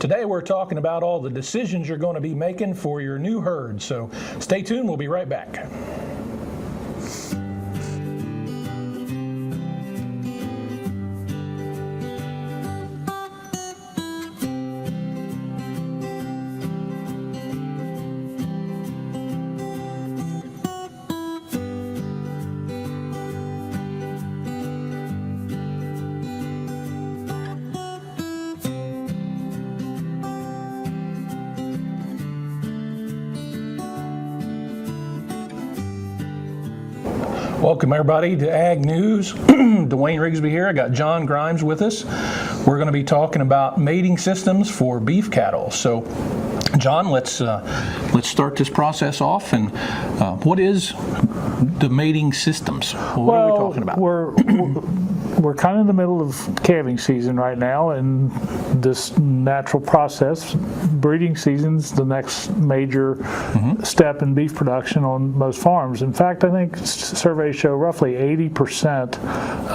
Today we're talking about all the decisions you're going to be making for your new herd. So stay tuned, we'll be right back. Welcome everybody to Ag News. Duane Rigsby here. I got John Grimes with us. We're going to be talking about mating systems for beef cattle. So, John, let's start this process off. And what is the mating systems? What are we talking about? We're kind of in the middle of calving season right now, and this natural process, breeding season's the next major step in beef production on most farms. In fact, I think surveys show roughly 80%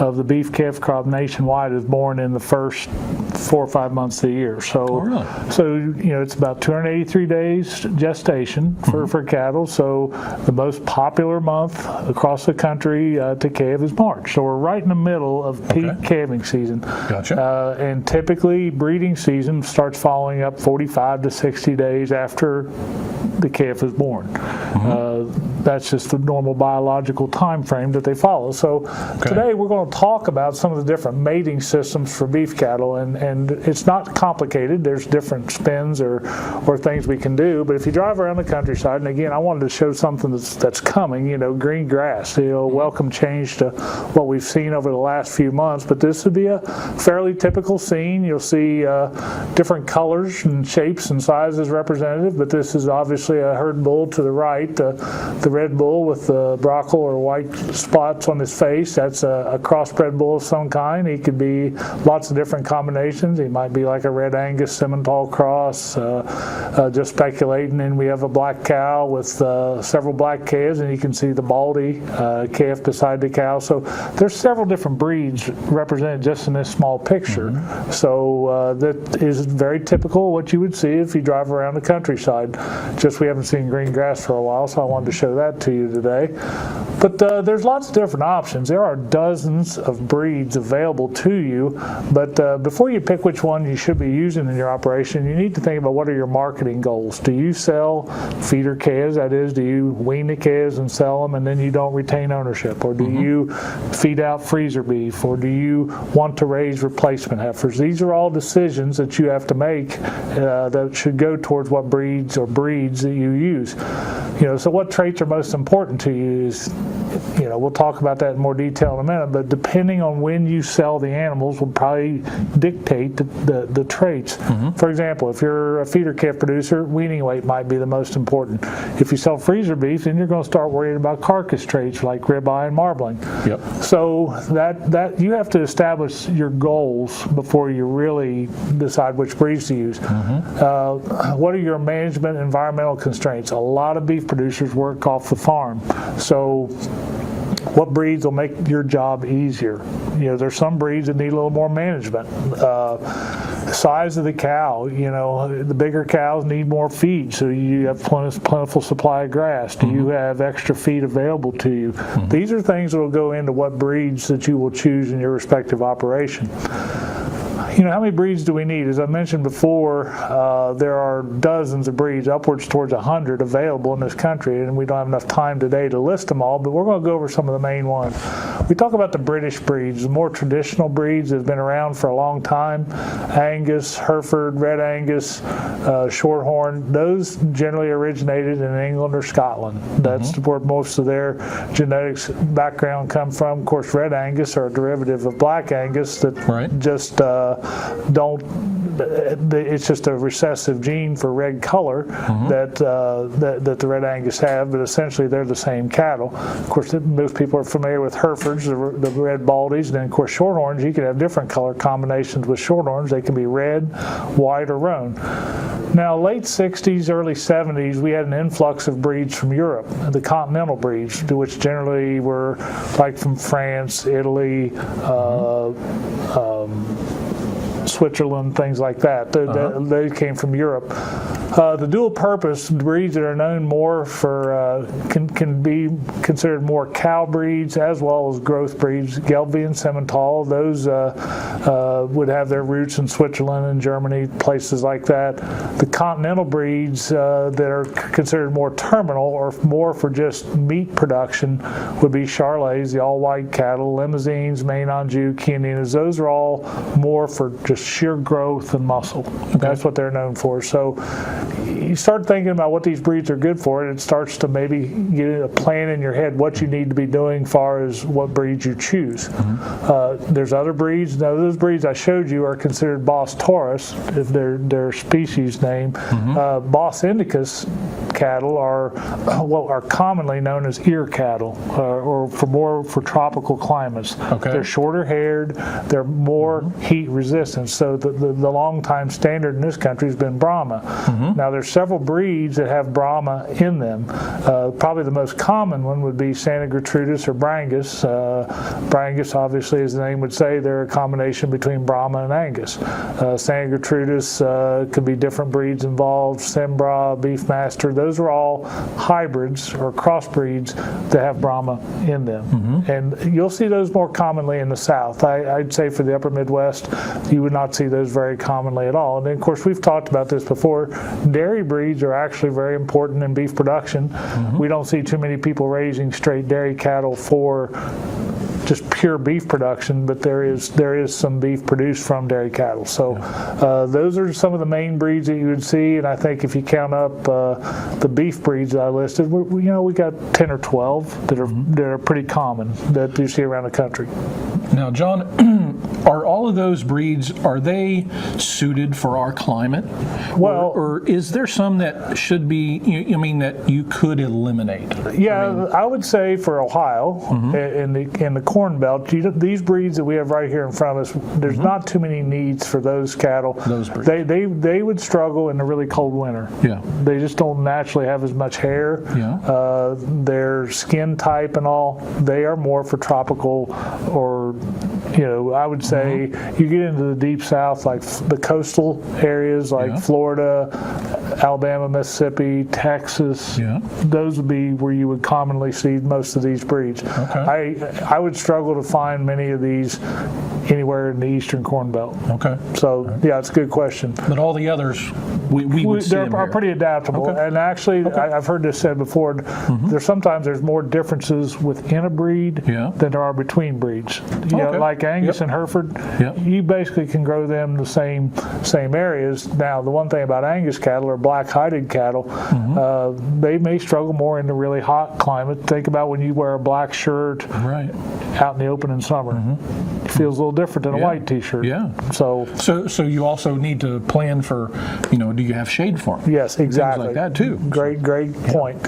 of the beef calf crop nationwide is born in the first 4 or 5 months of the year. So, it's about 283 days gestation for cattle. So the most popular month across the country to calve is March. So we're right in the middle of peak calving season. Gotcha. And typically breeding season starts following up 45 to 60 days after the calf is born. That's just the normal biological time frame that they follow. So today we're going to talk about some of the different mating systems for beef cattle, and it's not complicated. There's different spins or things we can do, but if you drive around the countryside, and again I wanted to show something that's coming, green grass, welcome change to what we've seen over the last few months, but this would be a fairly typical scene. You'll see different colors and shapes and sizes representative, but this is obviously a herd bull to the right, the red bull with the brockle or white spots on his face. That's a crossbred bull of some kind. He could be lots of different combinations. He might be like a red Angus Simmental cross, just speculating. And we have a black cow with several black calves, and you can see the baldy calf beside the cow. So there's several different breeds represented just in this small picture. So that is very typical of what you would see if you drive around the countryside. Just we haven't seen green grass for a while, so I wanted to show that to you today. But there's lots of different options. There are dozens of breeds available to you, but before you pick which one you should be using in your operation, you need to think about what are your marketing goals. Do you sell feeder calves? That is, do you wean the calves and sell them and then you don't retain ownership? Or do you feed out freezer beef? Or do you want to raise replacement heifers? These are all decisions that you have to make that should go towards what breeds that you use. So what traits are most important to you is, we'll talk about that in more detail in a minute, but depending on when you sell the animals will probably dictate the traits. For example, if you're a feeder calf producer, weaning weight might be the most important. If you sell freezer beef, then you're going to start worrying about carcass traits like ribeye and marbling. So that you have to establish your goals before you really decide which breeds to use. What are your management environmental constraints? A lot of beef producers work off the farm. So what breeds will make your job easier? There's some breeds that need a little more management. Size of the cow, the bigger cows need more feed, so you have plentiful supply of grass. Do you have extra feed available to you? These are things that will go into what breeds that you will choose in your respective operation. How many breeds do we need? As I mentioned before, there are dozens of breeds, upwards towards 100 available in this country, and we don't have enough time today to list them all, but we're going to go over some of the main ones. We talk about the British breeds, the more traditional breeds that have been around for a long time. Angus, Hereford, Red Angus, Shorthorn, those generally originated in England or Scotland. That's where most of their genetics background come from. Of course, Red Angus are a derivative of Black Angus that just it's just a recessive gene for red color that the Red Angus have, but essentially they're the same cattle. Of course, most people are familiar with Herefords, the red baldies, and then of course Shorthorns. You can have different color combinations with Shorthorns. They can be red, white, or roan. Now, late 60s, early 70s, we had an influx of breeds from Europe, the continental breeds, which generally were like from France, Italy, Switzerland, things like that. They came from Europe. The dual-purpose breeds that are known more for can be considered more cow breeds as well as growth breeds. Gelbvieh and Simmental, those would have their roots in Switzerland and Germany, places like that. The continental breeds that are considered more terminal or more for just meat production would be Charolais, the all-white cattle, Limousines, Maine Anjou, Chianinas. Those are all more for just sheer growth and muscle. Okay. That's what they're known for. So you start thinking about what these breeds are good for, and it starts to maybe get a plan in your head what you need to be doing as far as what breeds you choose. There's other breeds. Now, those breeds I showed you are considered Bos taurus, if their species name. Bos indicus cattle are what are commonly known as ear cattle, or for tropical climates. Okay. They're shorter haired, they're more heat resistant. So the long time standard in this country has been Brahma. Now there's several breeds that have Brahma in them. Probably the most common one would be Santa Gertrudis or Brangus. Brangus, obviously, as the name would say, they're a combination between Brahma and Angus. Santa Gertrudis could be different breeds involved, Sembra, Beefmaster. Those are all hybrids or crossbreeds that have Brahma in them. And you'll see those more commonly in the South. I'd say for the upper Midwest, you would not see those very commonly at all. And then, of course, we've talked about this before. Dairy breeds are actually very important in beef production. We don't see too many people raising straight dairy cattle for just pure beef production, but there is some beef produced from dairy cattle. So those are some of the main breeds that you would see, and I think if you count up the beef breeds that I listed, we got 10 or 12 that are pretty common that you see around the country. Now, John, are all of those breeds, are they suited for our climate? Well, or is there some that should be, that you could eliminate? Yeah, I would say for Ohio, in the Corn Belt, these breeds that we have right here in front of us, there's not too many needs for those cattle. Those breeds. They would struggle in a really cold winter. Yeah. They just don't naturally have as much hair. Yeah. Their skin type and all, they are more for tropical, or I would say you get into the deep South, like the coastal areas like Florida, Alabama, Mississippi, Texas. Those would be where you would commonly see most of these breeds. I would struggle to find many of these anywhere in the Eastern Corn Belt. So yeah, it's a good question. But all the others, we would see them are pretty adaptable. And actually, I've heard this said before. There's more differences within a breed than there are between breeds. Like Angus and Hereford, you basically can grow them the same areas. Now, the one thing about Angus cattle or black-hided cattle, they may struggle more in the really hot climate. Think about when you wear a black shirt out in the open in summer. It feels a little different than a white T-shirt. So you also need to plan for, do you have shade for them? Yes, exactly. Things like that too. Great point.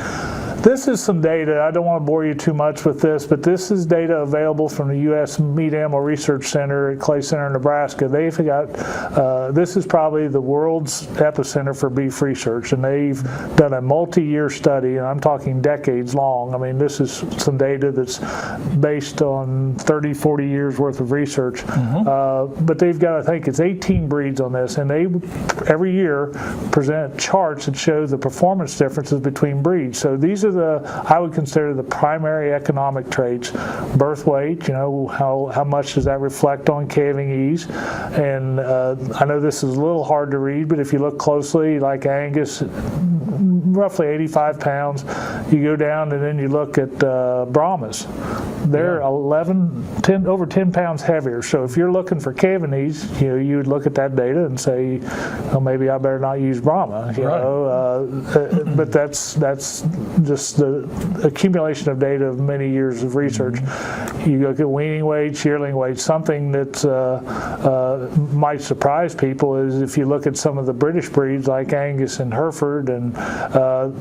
This is some data. I don't want to bore you too much with this, but this is data available from the U.S. Meat Animal Research Center at Clay Center, Nebraska. They've got, this is probably the world's epicenter for beef research, and they've done a multi-year study, and I'm talking decades long. I mean, this is some data that's based on 30, 40 years worth of research. But they've got, I think it's 18 breeds on this, and they every year present charts that show the performance differences between breeds. So these are I would consider the primary economic traits. Birth weight, how much does that reflect on calving ease? And I know this is a little hard to read, but if you look closely, like Angus, roughly 85 pounds. You go down and then you look at Brahmas. They're over 10 pounds heavier. So if you're looking for calving ease, you would look at that data and say, well, maybe I better not use Brahma. But that's just the accumulation of data of many years of research. You look at weaning weights, yearling weights. Something that might surprise people is if you look at some of the British breeds like Angus and Hereford and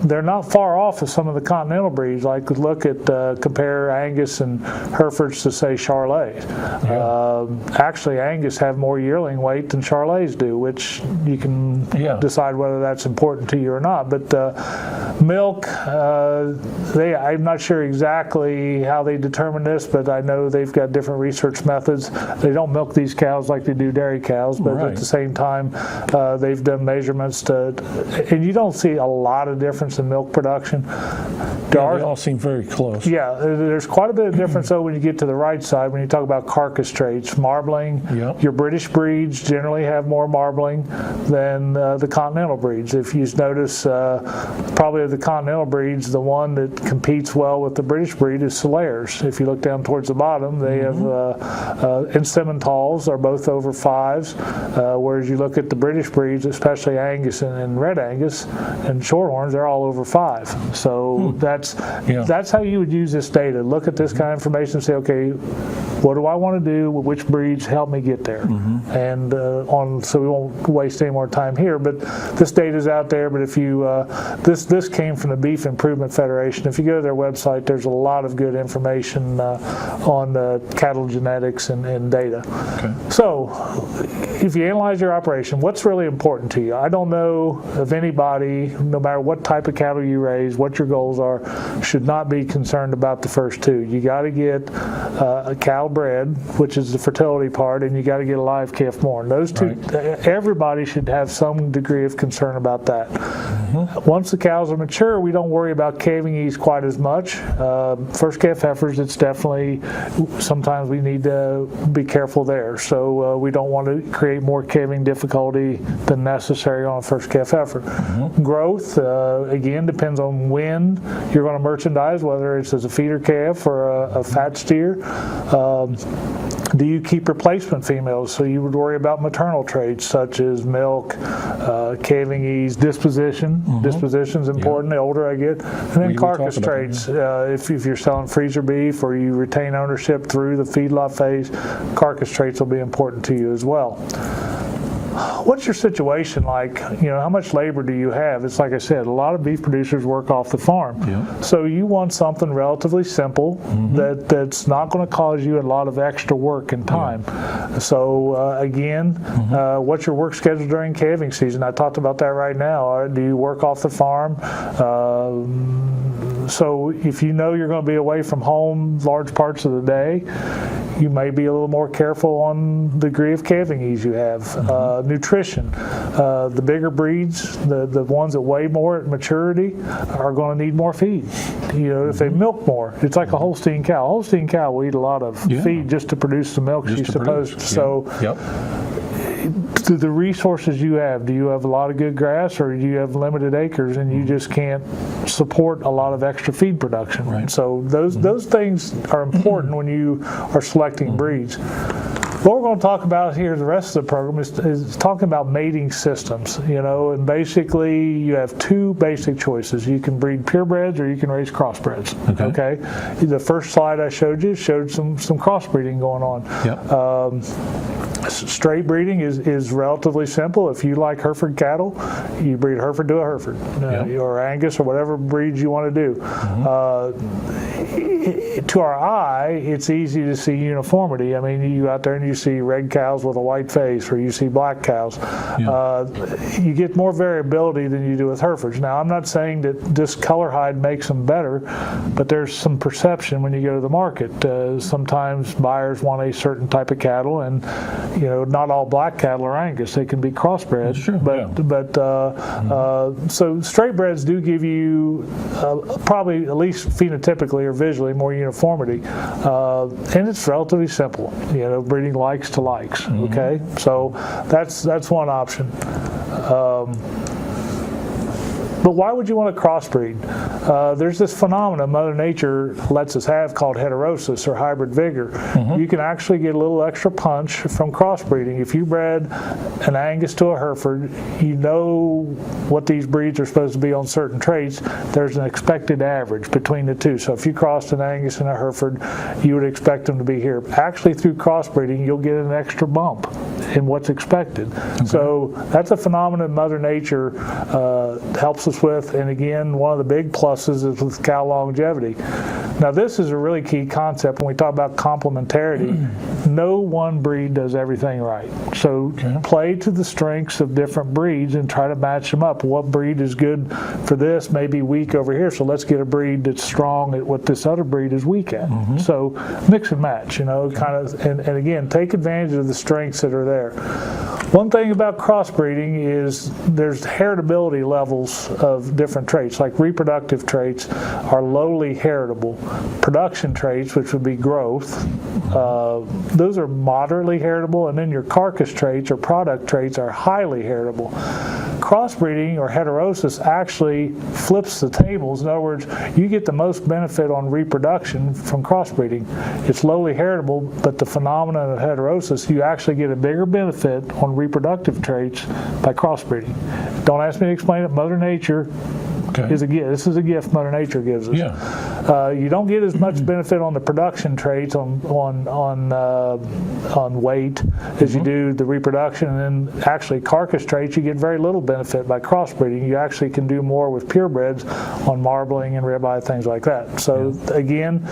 they're not far off of some of the continental breeds. Like look at compare Angus and Herefords to say Charolais. Actually, Angus have more yearling weight than Charolais do, which you can decide whether that's important to you or not. But milk, I'm not sure exactly how they determine this, but I know they've got different research methods. They don't milk these cows like they do dairy cows, but at the same time, they've done measurements and you don't see a lot of difference in milk production. They all seem very close. Yeah, there's quite a bit of difference though when you get to the right side, when you talk about carcass traits. Marbling, your British breeds generally have more marbling than the continental breeds. If you notice, probably of the continental breeds, the one that competes well with the British breed is Solairs. If you look down towards the bottom, they have, and Simmentals are both over 5s, whereas you look at the British breeds, especially Angus and Red Angus and Shorthorns, they're all over 5. So that's how you would use this data. Look at this kind of information and say, okay, what do I want to do? Which breeds help me get there? And so we won't waste any more time here, but this data is out there. But if you this came from the Beef Improvement Federation. If you go to their website, there's a lot of good information on cattle genetics and data. So if you analyze your operation, what's really important to you? I don't know of anybody, no matter what type of cattle you raise, what your goals are, should not be concerned about the first two. You got to get a cow bred, which is the fertility part, and you got to get a live calf born. Those two, everybody should have some degree of concern about that. Once the cows are mature, we don't worry about calving ease quite as much. First calf heifers, it's definitely, sometimes we need to be careful there. So we don't want to create more calving difficulty than necessary on a first calf heifer. Growth, again, depends on when you're going to merchandise, whether it's as a feeder calf or a fat steer. Do you keep replacement females? So you would worry about maternal traits such as milk, calving ease, disposition. Disposition is important the older I get. And then carcass traits. If you're selling freezer beef or you retain ownership through the feedlot phase, carcass traits will be important to you as well. What's your situation like? How much labor do you have? It's like I said, a lot of beef producers work off the farm. So you want something relatively simple that's not going to cause you a lot of extra work and time. So again, what's your work schedule during calving season? I talked about that right now. Do you work off the farm? So if you know you're going to be away from home large parts of the day, you may be a little more careful on the degree of calving ease you have. Nutrition. The bigger breeds, the ones that weigh more at maturity, are going to need more feed. If they milk more, it's like a Holstein cow. A Holstein cow will eat a lot of feed just to produce the milk she's supposed to. So the resources you have, do you have a lot of good grass, or do you have limited acres and you just can't support a lot of extra feed production? So those things are important when you are selecting breeds. What we're going to talk about here the rest of the program is talking about mating systems, and basically you have two basic choices. You can breed purebreds or you can raise crossbreds. Okay. The first slide I showed you showed some crossbreeding going on. Straight breeding is relatively simple. If you like Hereford cattle, you breed Hereford to a Hereford, or Angus, or whatever breeds you want to do. To our eye, it's easy to see uniformity. I mean, you out there and you see red cows with a white face, or you see black cows. You get more variability than you do with Herefords. Now, I'm not saying that this color hide makes them better, but there's some perception when you go to the market. Sometimes buyers want a certain type of cattle, and not all black cattle are Angus. They can be crossbred. So straight breds do give you probably, at least phenotypically or visually, more uniformity, and it's relatively simple. Breeding likes to likes. Okay, so that's one option. But why would you want to crossbreed? There's this phenomenon Mother Nature lets us have called heterosis, or hybrid vigor. You can actually get a little extra punch from crossbreeding. If you bred an Angus to a Hereford, you know what these breeds are supposed to be on certain traits. There's an expected average between the two. So if you crossed an Angus and a Hereford, you would expect them to be here. Actually, through crossbreeding, you'll get an extra bump in what's expected. So that's a phenomenon Mother Nature helps us us with. And again, one of the big pluses is with cow longevity. Now, this is a really key concept when we talk about complementarity. No one breed does everything right. So play to the strengths of different breeds and try to match them up. What breed is good for this may be weak over here, so let's get a breed that's strong at what this other breed is weak at. So mix and match, kind of, and again, take advantage of the strengths that are there. One thing about crossbreeding is there's heritability levels of different traits. Like reproductive traits are lowly heritable. Production traits, which would be growth, those are moderately heritable, and then your carcass traits or product traits are highly heritable. Crossbreeding or heterosis actually flips the tables. In other words, you get the most benefit on reproduction from crossbreeding. It's lowly heritable, but the phenomenon of heterosis, you actually get a bigger benefit on reproductive traits by crossbreeding. Don't ask me to explain it. Mother Nature is a gift. This is a gift Mother Nature gives us. You don't get as much benefit on the production traits on weight as you do the reproduction, and then actually carcass traits you get very little benefit by crossbreeding. You actually can do more with purebreds on marbling and ribeye, things like that. So again,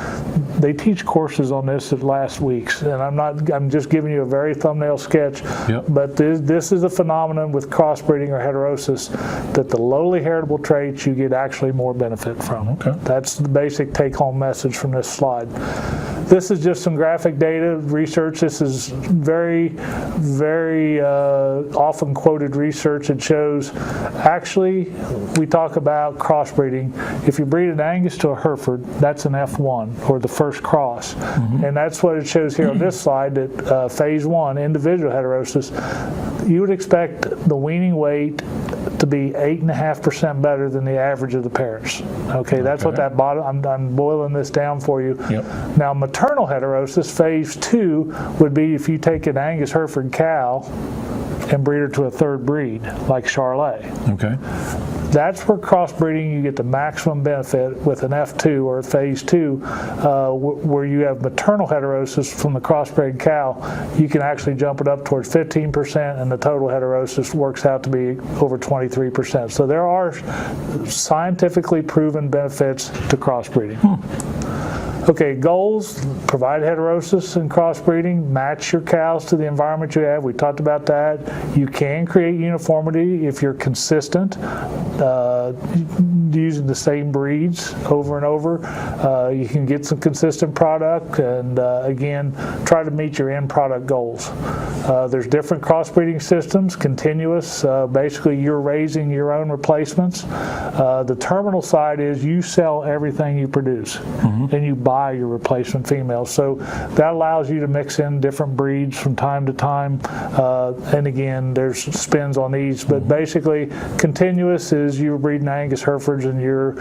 they teach courses on this at last week's, and I'm just giving you a very thumbnail sketch. But this is a phenomenon with crossbreeding or heterosis that the lowly heritable traits you get actually more benefit from. That's the basic take-home message from this slide. This is just some graphic data research. This is very, very often quoted research that shows, actually, we talk about crossbreeding. If you breed an Angus to a Hereford, that's an F1, or the first cross. And that's what it shows here on this slide, that phase 1, individual heterosis, you would expect the weaning weight to be 8.5% better than the average of the parents. That's what that bottom, I'm boiling this down for you. Now, maternal heterosis, phase 2, would be if you take an Angus Hereford cow and breed her to a third breed, like Charolais. That's where crossbreeding you get the maximum benefit with an F2 or phase 2, where you have maternal heterosis from the crossbred cow. You can actually jump it up towards 15%, and the total heterosis works out to be over 23%. So there are scientifically proven benefits to crossbreeding. Goals: provide heterosis and crossbreeding, match your cows to the environment you have. We talked about that. You can create uniformity if you're consistent, using the same breeds over and over. You can get some consistent product, and again, try to meet your end product goals. There's different crossbreeding systems, continuous, basically you're raising your own replacements. The terminal side is you sell everything you produce, and you buy your replacement females. So that allows you to mix in different breeds from time to time. And again, there's spins on these, but basically continuous is you're breeding Angus Herefords and you're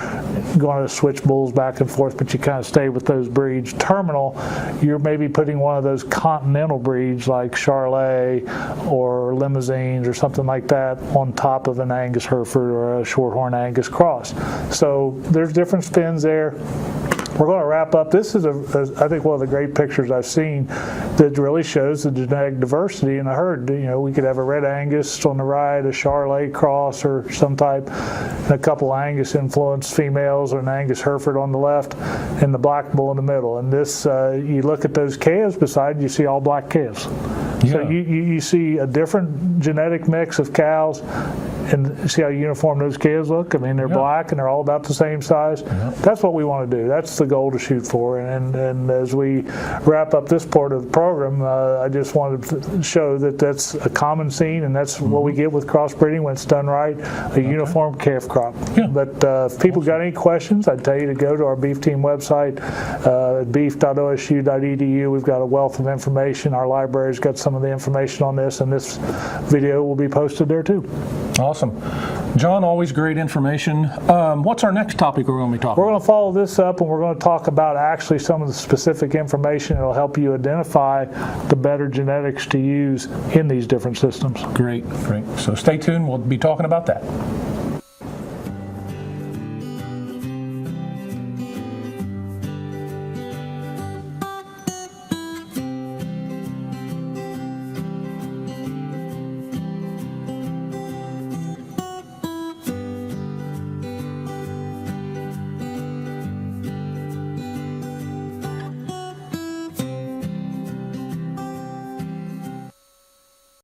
going to switch bulls back and forth, but you kind of stay with those breeds. Terminal, you're maybe putting one of those continental breeds like Charolais or Limousines or something like that on top of an Angus Hereford or a Shorthorn Angus cross. So there's different spins there. We're going to wrap up. This is, I think, one of the great pictures I've seen that really shows the genetic diversity in a herd. We could have a red Angus on the right, a Charolais cross or some type, and a couple Angus influenced females, or an Angus Hereford on the left, and the black bull in the middle. And this, you look at those calves beside, you see all black calves. So you see a different genetic mix of cows, and see how uniform those calves look? I mean, they're black and they're all about the same size. That's what we want to do. That's the goal to shoot for. And as we wrap up this part of the program, I just wanted to show that that's a common scene, and that's what we get with crossbreeding when it's done right, a uniform calf crop. But if people got any questions, I'd tell you to go to our beef team website, beef.osu.edu. We've got a wealth of information. Our library's got some of the information on this, and this video will be posted there too. Awesome. John, always great information. What's our next topic we're going to be talking about? We're going to follow this up, and we're going to talk about actually some of the specific information that will help you identify the better genetics to use in these different systems. Great. So stay tuned. We'll be talking about that.